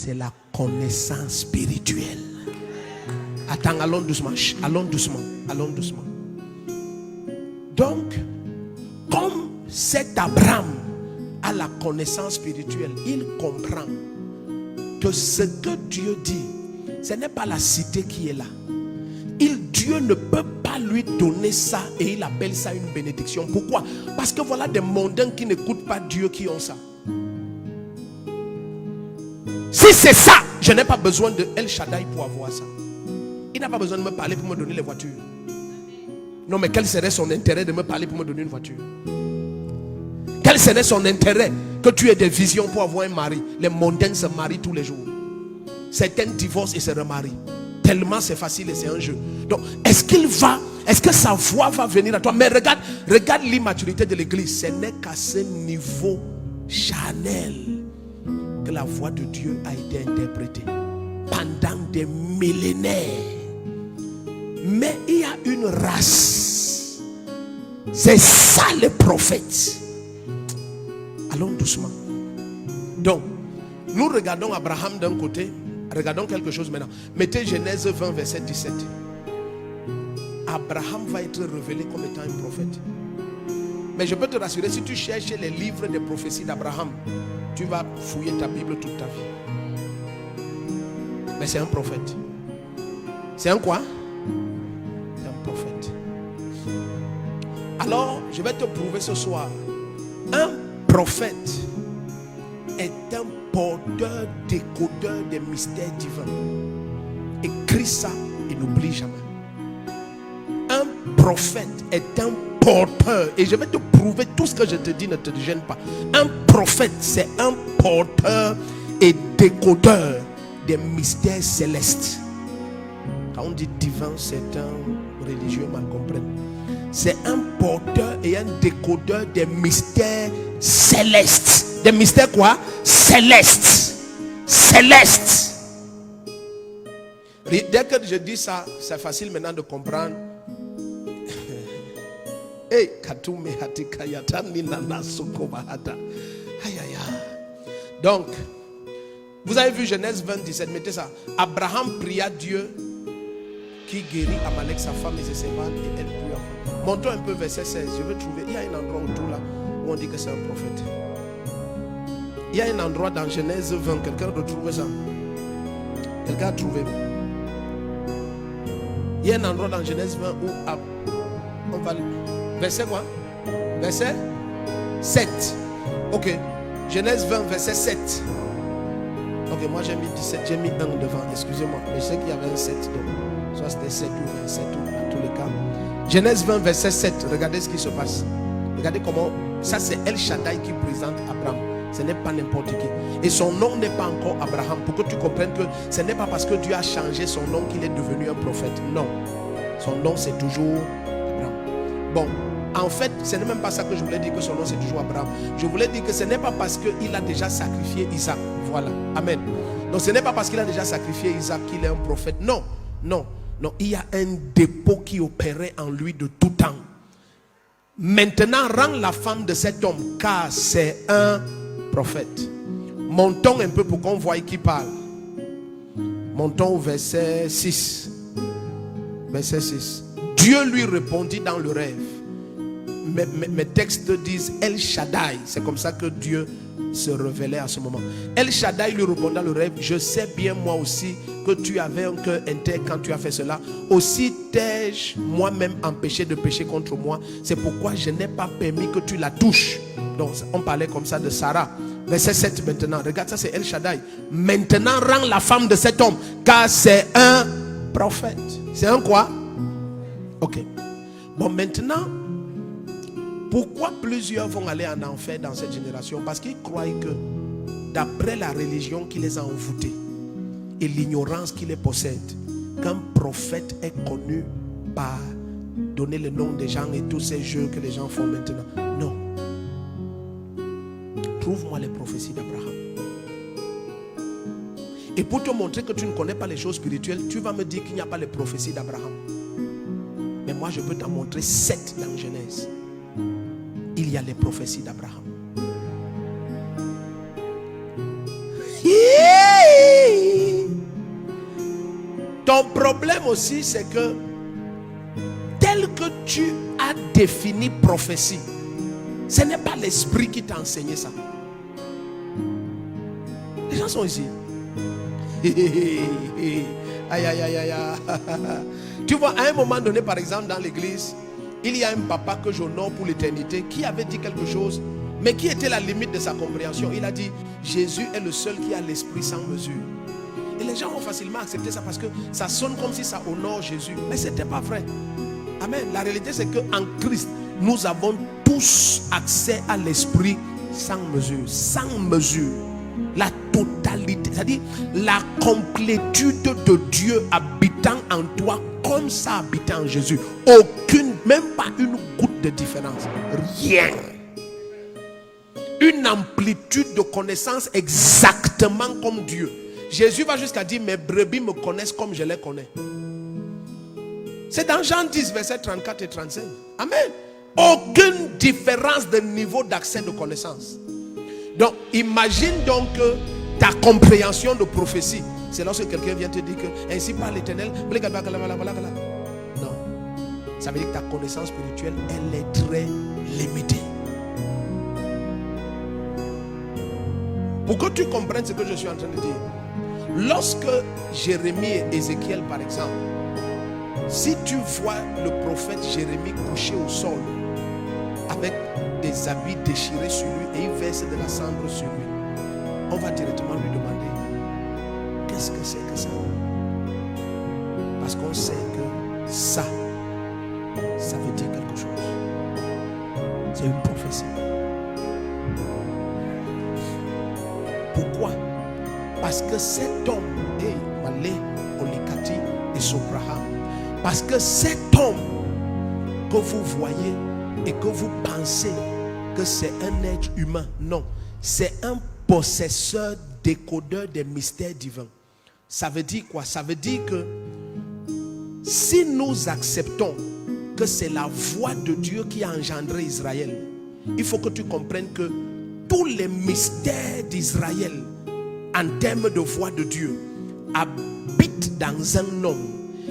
c'est la connaissance spirituelle. Attends, allons doucement, allons doucement, allons doucement. Donc, comme cet Abraham a la connaissance spirituelle, il comprend que ce que Dieu dit, ce n'est pas la cité qui est là. Dieu ne peut pas lui donner ça et il appelle ça une bénédiction. Pourquoi? Parce que voilà des mondains qui n'écoutent pas Dieu qui ont ça. Si c'est ça, je n'ai pas besoin de El Shaddai pour avoir ça. Il n'a pas besoin de me parler pour me donner les voitures. Non, mais quel serait son intérêt de me parler pour me donner une voiture? Quel serait son intérêt que tu aies des visions pour avoir un mari? Les mondains se marient tous les jours. Certains divorcent et se remarient. Tellement c'est facile et c'est un jeu. Donc, est-ce que sa voix va venir à toi? Mais regarde l'immaturité de l'église. Ce n'est qu'à ce niveau charnel que la voix de Dieu a été interprétée pendant des millénaires. Mais il y a une race. C'est ça les prophètes. Allons doucement. Donc, nous regardons Abraham d'un côté. Regardons quelque chose maintenant. Mettez Genèse 20, verset 17. Abraham va être révélé comme étant un prophète. Mais je peux te rassurer, si tu cherches les livres des prophéties d'Abraham, tu vas fouiller ta Bible toute ta vie. Mais c'est un prophète. C'est un quoi? C'est un prophète. Alors, je vais te prouver ce soir. Un prophète est un porteur, décodeur des mystères divins. Écris ça et n'oublie jamais. Un prophète est un porteur. Et je vais te prouver tout ce que je te dis, ne te gêne pas. Un prophète, c'est un porteur et décodeur des mystères célestes. Quand on dit divin, c'est un religieux mal compris. C'est un porteur et un décodeur des mystères célestes. Des mystères quoi? Célestes. Célestes. Dès que je dis ça, c'est facile maintenant de comprendre. Hey, katume hatika yatani nana soko bahata. Aïe aïe aïe. Donc, vous avez vu Genèse 20, 17, mettez ça. Abraham pria Dieu qui guérit Amalek, sa femme et ses servantes, et elle prie enfin. Montons un peu verset 16. Je veux trouver. Il y a un endroit autour là où on dit que c'est un prophète. Il y a un endroit dans Genèse 20. Quelqu'un doit trouver ça. Quelqu'un a trouvé. Il y a un endroit dans Genèse 20 où on va. Verset quoi? Verset 7. Ok. Genèse 20, verset 7. Ok, moi j'ai mis 17, j'ai mis 1 devant. Excusez-moi. Mais je sais qu'il y avait un 7. Donc, soit c'était 7 ou 27 ou à tous les cas. Genèse 20, verset 7. Regardez ce qui se passe. Regardez comment. Ça, c'est El Shaddai qui présente Abraham. Ce n'est pas n'importe qui. Et son nom n'est pas encore Abraham. Pour que tu comprennes que ce n'est pas parce que Dieu a changé son nom qu'il est devenu un prophète. Non. Son nom, c'est toujours Abraham. Bon. En fait, ce n'est même pas ça que je voulais dire que son nom c'est toujours Abraham. Je voulais dire que ce n'est pas parce qu'il a déjà sacrifié Isaac. Voilà. Amen. Donc ce n'est pas parce qu'il a déjà sacrifié Isaac qu'il est un prophète. Non. Non. Non. Il y a un dépôt qui opérait en lui de tout temps. Maintenant, rends la femme de cet homme, car c'est un prophète. Montons un peu pour qu'on voie qui parle. Montons au verset 6. Verset 6. Dieu lui répondit dans le rêve. Mes textes disent El Shaddai. C'est comme ça que Dieu se révélait à ce moment. El Shaddai lui répondit dans le rêve. Je sais bien moi aussi que tu avais un cœur intègre quand tu as fait cela. Aussi t'ai-je moi-même empêché de pécher contre moi. C'est pourquoi je n'ai pas permis que tu la touches. Donc on parlait comme ça de Sarah. Verset 7 maintenant. Regarde ça, c'est El Shaddai. Maintenant rends la femme de cet homme, car c'est un prophète. C'est un quoi? Ok. Bon, maintenant, pourquoi plusieurs vont aller en enfer dans cette génération? Parce qu'ils croient que d'après la religion qui les a envoûtés et l'ignorance qui les possède, qu'un prophète est connu par donner le nom des gens et tous ces jeux que les gens font maintenant. Non. Trouve-moi les prophéties d'Abraham. Et pour te montrer que tu ne connais pas les choses spirituelles, tu vas me dire qu'il n'y a pas les prophéties d'Abraham. Mais moi je peux t'en montrer 7 dans Genèse. Il y a les prophéties d'Abraham. problème aussi, c'est que tel que tu as défini prophétie, ce n'est pas l'esprit qui t'a enseigné ça. Les gens sont ici. Aïe, aïe, aïe, aïe. Tu vois, à un moment donné, par exemple, dans l'église, il y a un papa que j'honore pour l'éternité qui avait dit quelque chose, mais qui était la limite de sa compréhension. Il a dit, Jésus est le seul qui a l'esprit sans mesure. Et les gens ont facilement accepté ça parce que ça sonne comme si ça honore Jésus. Mais ce n'était pas vrai. Amen. La réalité, c'est qu'en Christ, nous avons tous accès à l'esprit sans mesure. Sans mesure. La totalité, c'est-à-dire la complétude de Dieu habitant en toi comme ça habitait en Jésus. Aucune, même pas une goutte de différence. Rien. Une amplitude de connaissance exactement comme Dieu. Jésus va jusqu'à dire, mes brebis me connaissent comme je les connais. C'est dans Jean 10, versets 34 et 35. Amen. Aucune différence de niveau d'accès de connaissance. Donc, imagine donc ta compréhension de prophétie. C'est lorsque quelqu'un vient te dire que ainsi parle l'Éternel. Non. Ça veut dire que ta connaissance spirituelle, elle est très limitée. Pour que tu comprennes ce que je suis en train de dire. Lorsque Jérémie et Ézéchiel, par exemple, si tu vois le prophète Jérémie couché au sol avec des habits déchirés sur lui et il verse de la cendre sur lui, on va directement lui demander qu'est-ce que c'est que ça? Parce qu'on sait que ça veut dire quelque chose. C'est une prophétie. Pourquoi? Parce que cet homme, Malé, Olikati et Sobraham, parce que cet homme que vous voyez et que vous pensez que c'est un être humain, non, c'est un possesseur, décodeur des mystères divins. Ça veut dire quoi? Ça veut dire que si nous acceptons que c'est la voix de Dieu qui a engendré Israël, il faut que tu comprennes que tous les mystères d'Israël en termes de voix de Dieu habitent dans un homme.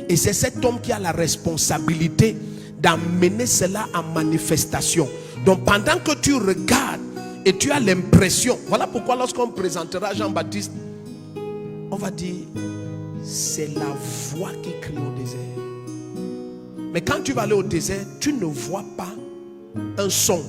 Et c'est cet homme qui a la responsabilité d'amener cela en manifestation. Donc pendant que tu regardes et tu as l'impression, voilà pourquoi lorsqu'on présentera Jean-Baptiste, on va dire c'est la voix qui crie au désert. Mais quand tu vas aller au désert, tu ne vois pas un son.